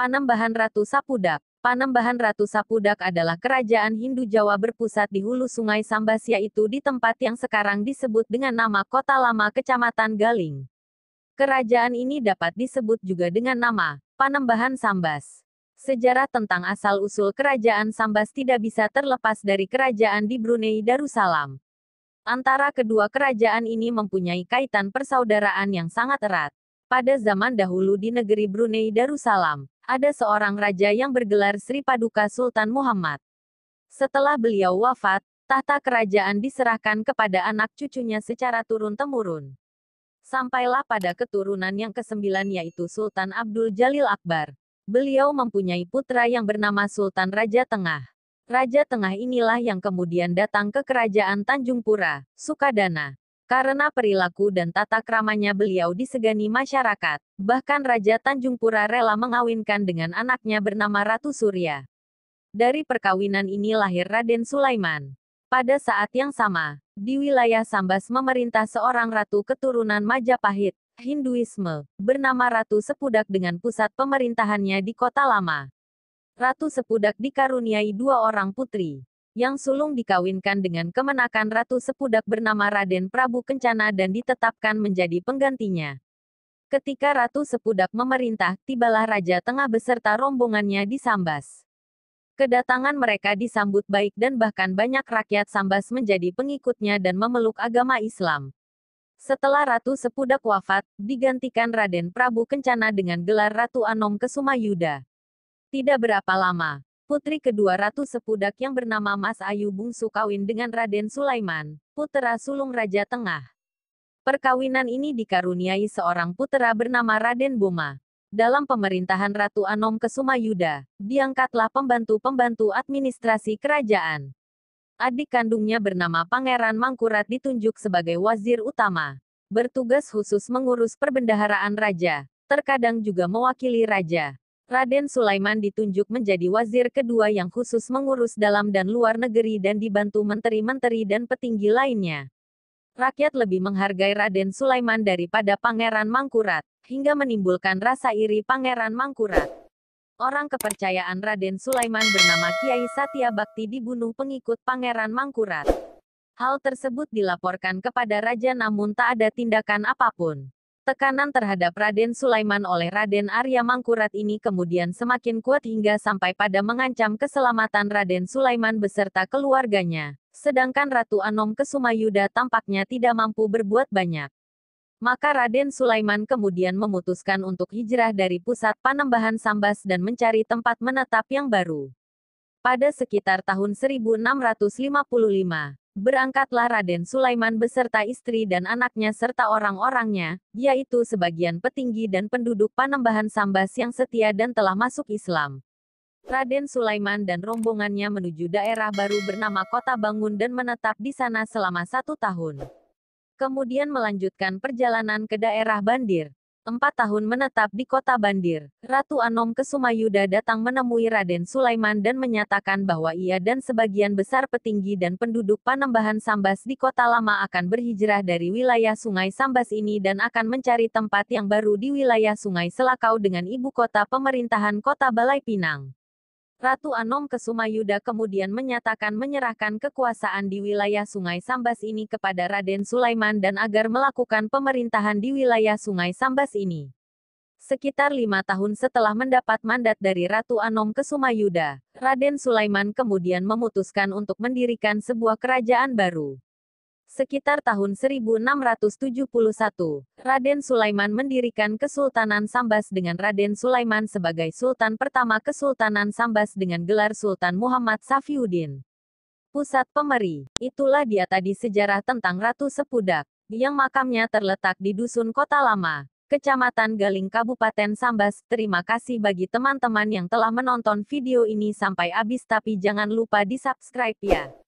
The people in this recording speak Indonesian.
Panembahan Ratu Sapudak. Panembahan Ratu Sapudak adalah kerajaan Hindu Jawa berpusat di hulu Sungai Sambas, yaitu di tempat yang sekarang disebut dengan nama Kota Lama Kecamatan Galing. Kerajaan ini dapat disebut juga dengan nama Panembahan Sambas. Sejarah tentang asal-usul kerajaan Sambas tidak bisa terlepas dari kerajaan di Brunei Darussalam. Antara kedua kerajaan ini mempunyai kaitan persaudaraan yang sangat erat. Pada zaman dahulu di negeri Brunei Darussalam, ada seorang raja yang bergelar Sri Paduka Sultan Muhammad. Setelah beliau wafat, tahta kerajaan diserahkan kepada anak cucunya secara turun-temurun. Sampailah pada keturunan yang ke-9 yaitu Sultan Abdul Jalil Akbar. Beliau mempunyai putra yang bernama Sultan Raja Tengah. Raja Tengah inilah yang kemudian datang ke kerajaan Tanjung Pura, Sukadana. Karena perilaku dan tata kramanya beliau disegani masyarakat, bahkan Raja Tanjung Pura rela mengawinkan dengan anaknya bernama Ratu Surya. Dari perkawinan ini lahir Raden Sulaiman. Pada saat yang sama, di wilayah Sambas memerintah seorang ratu keturunan Majapahit, Hinduisme, bernama Ratu Sepudak dengan pusat pemerintahannya di Kota Lama. Ratu Sepudak dikaruniai 2 orang putri. Yang sulung dikawinkan dengan kemenakan Ratu Sepudak bernama Raden Prabu Kencana dan ditetapkan menjadi penggantinya. Ketika Ratu Sepudak memerintah, tibalah Raja Tengah beserta rombongannya di Sambas. Kedatangan mereka disambut baik dan bahkan banyak rakyat Sambas menjadi pengikutnya dan memeluk agama Islam. Setelah Ratu Sepudak wafat, digantikan Raden Prabu Kencana dengan gelar Ratu Anom Kesumayuda. Tidak berapa lama, putri kedua Ratu Sepudak yang bernama Mas Ayu Bungsu kawin dengan Raden Sulaiman, putera sulung Raja Tengah. Perkawinan ini dikaruniai seorang putera bernama Raden Boma. Dalam pemerintahan Ratu Anom Kesumayuda, diangkatlah pembantu-pembantu administrasi kerajaan. Adik kandungnya bernama Pangeran Mangkurat ditunjuk sebagai wazir utama. Bertugas khusus mengurus perbendaharaan raja, terkadang juga mewakili raja. Raden Sulaiman ditunjuk menjadi wazir kedua yang khusus mengurus dalam dan luar negeri dan dibantu menteri-menteri dan petinggi lainnya. Rakyat lebih menghargai Raden Sulaiman daripada Pangeran Mangkurat, hingga menimbulkan rasa iri Pangeran Mangkurat. Orang kepercayaan Raden Sulaiman bernama Kiai Satya Bakti dibunuh pengikut Pangeran Mangkurat. Hal tersebut dilaporkan kepada raja namun tak ada tindakan apapun. Tekanan terhadap Raden Sulaiman oleh Raden Arya Mangkurat ini kemudian semakin kuat hingga sampai pada mengancam keselamatan Raden Sulaiman beserta keluarganya. Sedangkan Ratu Anom Kesumayuda tampaknya tidak mampu berbuat banyak. Maka Raden Sulaiman kemudian memutuskan untuk hijrah dari pusat Panembahan Sambas dan mencari tempat menetap yang baru. Pada sekitar tahun 1655, berangkatlah Raden Sulaiman beserta istri dan anaknya serta orang-orangnya, yaitu sebagian petinggi dan penduduk Panembahan Sambas yang setia dan telah masuk Islam. Raden Sulaiman dan rombongannya menuju daerah baru bernama Kota Bangun dan menetap di sana selama 1 tahun. Kemudian melanjutkan perjalanan ke daerah Bandir. 4 tahun menetap di Kota Bandir, Ratu Anom Kesumayuda datang menemui Raden Sulaiman dan menyatakan bahwa ia dan sebagian besar petinggi dan penduduk Panembahan Sambas di Kota Lama akan berhijrah dari wilayah Sungai Sambas ini dan akan mencari tempat yang baru di wilayah Sungai Selakau dengan ibu kota pemerintahan Kota Balai Pinang. Ratu Anom Kesumayuda kemudian menyatakan menyerahkan kekuasaan di wilayah Sungai Sambas ini kepada Raden Sulaiman dan agar melakukan pemerintahan di wilayah Sungai Sambas ini. Sekitar 5 tahun setelah mendapat mandat dari Ratu Anom Kesumayuda, Raden Sulaiman kemudian memutuskan untuk mendirikan sebuah kerajaan baru. Sekitar tahun 1671, Raden Sulaiman mendirikan Kesultanan Sambas dengan Raden Sulaiman sebagai Sultan pertama Kesultanan Sambas dengan gelar Sultan Muhammad Safiuddin. Pusat Pemeri, itulah dia tadi sejarah tentang Ratu Sepudak, yang makamnya terletak di Dusun Kota Lama, Kecamatan Galing Kabupaten Sambas. Terima kasih bagi teman-teman yang telah menonton video ini sampai habis tapi jangan lupa di subscribe ya.